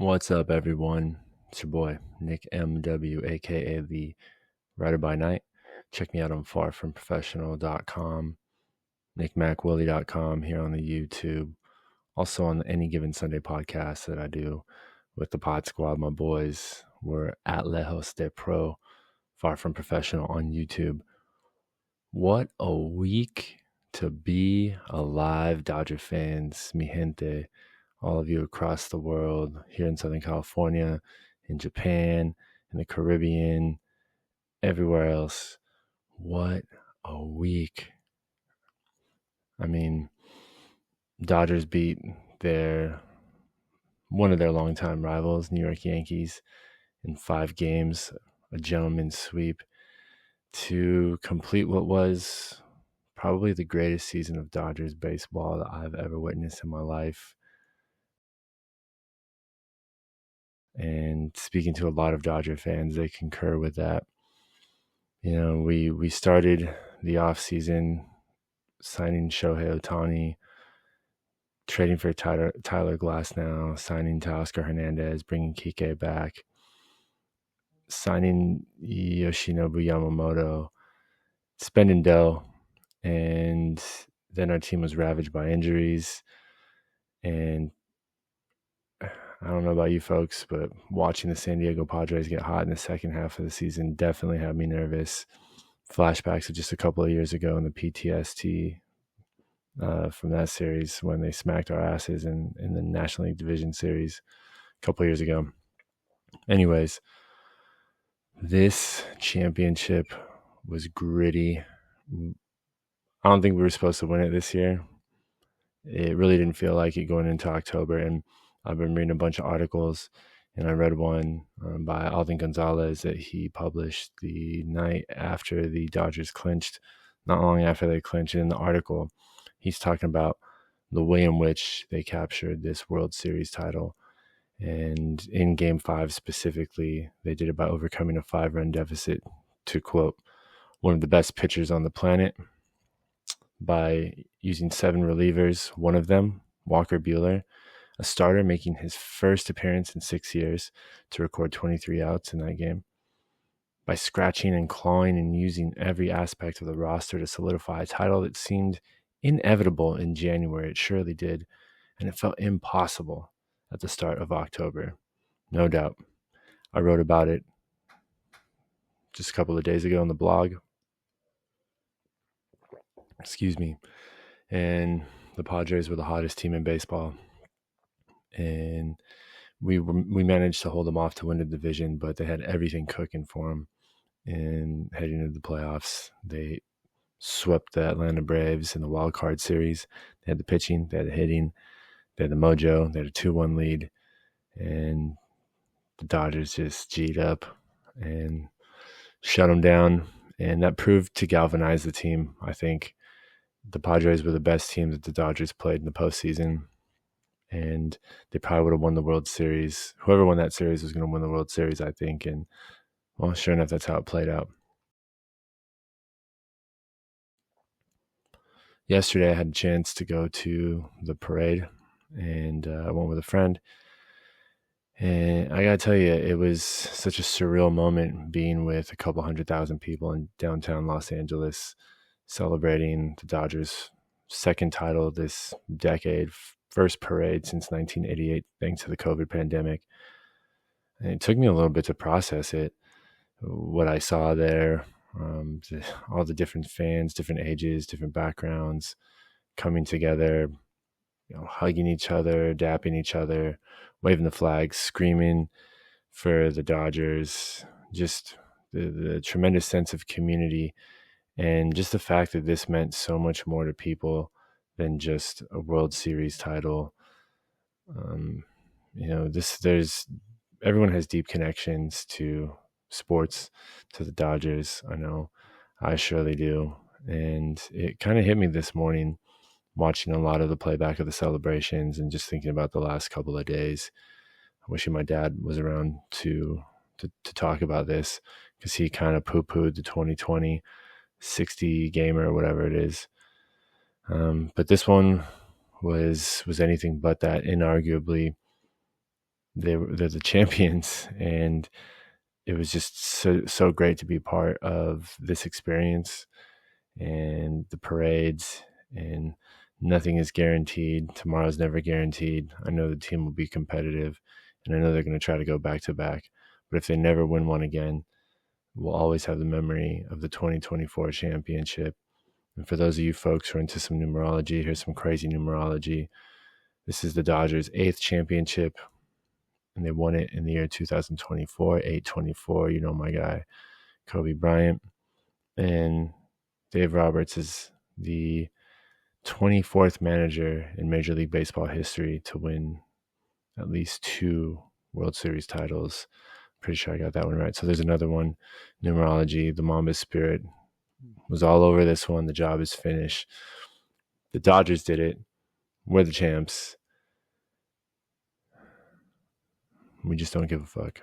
What's up, everyone? It's your boy, Nick MW, aka the Writer by Night. Check me out on farfromprofessional.com, nickmacwillie.com here on the YouTube. Also on the Any Given Sunday podcast that I do with the Pod Squad, my boys. We're at Lejos de Pro, Far From Professional on YouTube. What a week to be alive, Dodger fans, mi gente. All of you across the world, here in Southern California, in Japan, in the Caribbean, everywhere else. What a week. I mean, Dodgers beat one of their longtime rivals, New York Yankees, in 5 games, a gentleman's sweep, to complete what was probably the greatest season of Dodgers baseball that I've ever witnessed in my life. And speaking to a lot of Dodger fans, they concur with that. You know, we started the offseason signing Shohei Ohtani, trading for Tyler Glasnow, signing Teoscar Hernandez, bringing Kike back, signing Yoshinobu Yamamoto, spending dough, and then our team was ravaged by injuries. And I don't know about you folks, but watching the San Diego Padres get hot in the second half of the season definitely had me nervous. Flashbacks of just a couple of years ago in the PTSD from that series when they smacked our asses in the National League Division Series a couple of years ago. Anyways, this championship was gritty. I don't think we were supposed to win it this year. It really didn't feel like it going into October, and I've been reading a bunch of articles, and I read one by Alvin Gonzalez that he published the night after the Dodgers clinched, not long after they clinched. In the article, he's talking about the way in which they captured this World Series title. And in Game 5 specifically, they did it by overcoming a 5-run deficit, to quote one of the best pitchers on the planet, by using 7 relievers, one of them, Walker Buehler, a starter making his first appearance in 6 years, to record 23 outs in that game, by scratching and clawing and using every aspect of the roster to solidify a title that seemed inevitable in January. It surely did, and it felt impossible at the start of October. No doubt. I wrote about it just a couple of days ago on the blog. Excuse me. And the Padres were the hottest team in baseball. And we managed to hold them off to win the division, but they had everything cooking for them. And heading into the playoffs, they swept the Atlanta Braves in the wild card series. They had the pitching, they had the hitting, they had the mojo, they had a 2-1 lead, and the Dodgers just G'd up and shut them down. And that proved to galvanize the team. I think the Padres were the best team that the Dodgers played in the postseason, and they probably would have won the World Series. Whoever won that series was going to win the World Series, I think. And, well, sure enough, that's how it played out. Yesterday, I had a chance to go to the parade, and I went with a friend. And I got to tell you, it was such a surreal moment being with a couple 100,000 people in downtown Los Angeles celebrating the Dodgers' second title this decade, first parade since 1988, thanks to the COVID pandemic. And it took me a little bit to process it, what I saw there, all the different fans, different ages, different backgrounds coming together, hugging each other, dapping each other, waving the flags, screaming for the Dodgers, just the tremendous sense of community, and just the fact that this meant so much more to people than just a World Series title. Everyone has deep connections to sports, to the Dodgers. I know I surely do. And it kind of hit me this morning watching a lot of the playback of the celebrations and just thinking about the last couple of days. Wishing my dad was around to talk about this, because he kind of poo-pooed the 2020 60 gamer or whatever it is. But this one was anything but that. Inarguably they're the champions, and it was just so great to be part of this experience and the parades. And nothing is guaranteed. Tomorrow's never guaranteed. I know the team will be competitive, and I know they're going to try to go back to back. But if they never win one again, we'll always have the memory of the 2024 championship. And for those of you folks who are into some numerology, here's some crazy numerology. This is the Dodgers' eighth championship, and they won it in the year 2024, 824. You know my guy, Kobe Bryant. And Dave Roberts is the 24th manager in Major League Baseball history to win at least 2 World Series titles. Pretty sure I got that one right. So there's another one. Numerology, the Mamba spirit was all over this one. The job is finished. The Dodgers did it. We're the champs. We just don't give a fuck.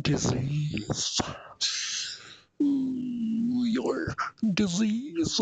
Disease. Your disease.